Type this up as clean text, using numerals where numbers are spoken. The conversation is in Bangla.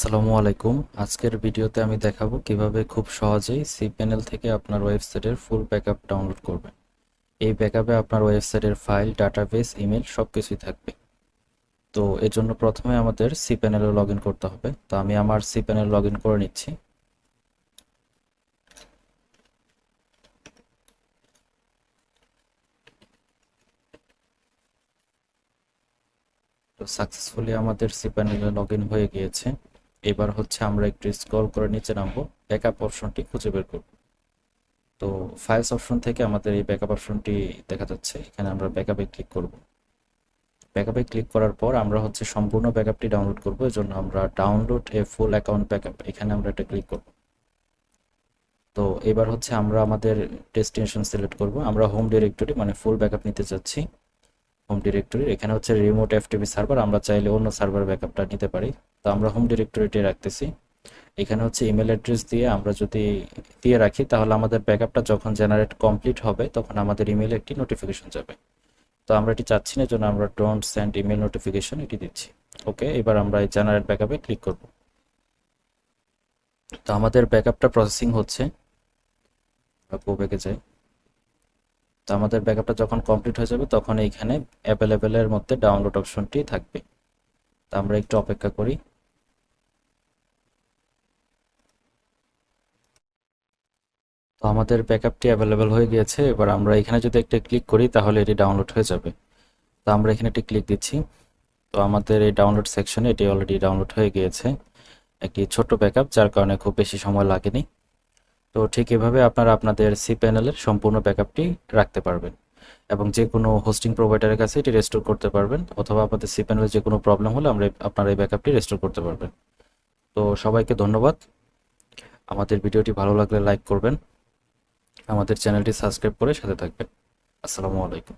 আসসালামু আলাইকুম। আজকের ভিডিওতে আমি দেখাবো কিভাবে খুব সহজেই cPanel থেকে আপনার ওয়েবসাইটের ফুল ব্যাকআপ ডাউনলোড করবেন। এই ব্যাকআপে আপনার ওয়েবসাইটের ফাইল, ডাটাবেস, ইমেল সবকিছুই থাকবে। তো এর জন্য প্রথমে আমাদের cPanel এ লগইন করতে হবে। তো আমি আমার cPanel লগইন করে নিচ্ছি। তো সাকসেসফুলি আমাদের cPanel এ লগইন হয়ে গিয়েছে। এবার হচ্ছে আমরা একটু স্ক্রল করে নিচে নামবো, ব্যাকআপ অপশনটি খুঁজে বের করব। তো ফাইলস অপশন থেকে আমাদের এই ব্যাকআপ অপশনটি দেখা যাচ্ছে, এখানে আমরা ব্যাকআপে ক্লিক করব। ব্যাকআপে ক্লিক করার পর আমরা হচ্ছে সম্পূর্ণ ব্যাকআপটি ডাউনলোড করব। এর জন্য আমরা ডাউনলোড এ ফুল অ্যাকাউন্ট ব্যাকআপ, এখানে আমরা এটা ক্লিক করব। তো এবার হচ্ছে আমরা আমাদের ডেস্টিনেশন সিলেক্ট করব। আমরা হোম ডিরেক্টরি মানে ফুল ব্যাকআপ নিতে যাচ্ছি। হোম ডিরেক্টরি এখানে হচ্ছে রিমোট এফটিপি সার্ভার, আমরা চাইলে অন্য সার্ভার ব্যাকআপটা নিতে পারি। তো আমরা হোম ডিরেক্টরিটি রাখতেছি। এখানে হচ্ছে ইমেল অ্যাড্রেস দিয়ে আমরা যদি দিয়ে রাখি, তাহলে আমাদের ব্যাকআপটা যখন জেনারেট কমপ্লিট হবে তখন আমাদের ইমেলে একটি নোটিফিকেশন যাবে। তো আমরা এটি চাচ্ছি না, জন্য আমরা ডোন্ট সেন্ড ইমেল নোটিফিকেশন এটি দিচ্ছি। ওকে, এবার আমরা এই জেনারেট ব্যাকআপে ক্লিক করব। তো আমাদের ব্যাকআপটা প্রসেসিং হচ্ছে, গো ব্যাকে যাই। তো আমাদের ব্যাকআপটা যখন কমপ্লিট হয়ে যাবে তখন এইখানে অ্যাভেলেবেলের মধ্যে ডাউনলোড অপশনটি থাকবে। তো আমরা একটু অপেক্ষা করি। তো আমাদের ব্যাকআপটি অ্যাভেলেবেল হয়ে গিয়েছে। এবার আমরা এখানে যদি একটা ক্লিক করি তাহলে এটি ডাউনলোড হয়ে যাবে। তো আমরা এখানে একটি ক্লিক দিচ্ছি। তো আমাদের এই ডাউনলোড সেকশনে এটি অলরেডি ডাউনলোড হয়ে গিয়েছে, একটি ছোট্ট ব্যাকআপ, যার কারণে খুব বেশি সময় লাগেনি। তো ঠিক এভাবে আপনারা আপনাদের cPanel-এর সম্পূর্ণ ব্যাকআপটি রাখতে পারবেন এবং যে কোনো হোস্টিং প্রোভাইডারের কাছে এটি রেস্টোর করতে পারবেন, অথবা আপনাদের cPanel-এর যে কোনো প্রবলেম হলে আপনারা এই ব্যাকআপটি রেস্টোর করতে পারবেন। তো সবাইকে ধন্যবাদ। আমাদের ভিডিওটি ভালো লাগলে লাইক করবেন, আমাদের চ্যানেলটি সাবস্ক্রাইব করে সাথে থাকবেন। আসসালামু আলাইকুম।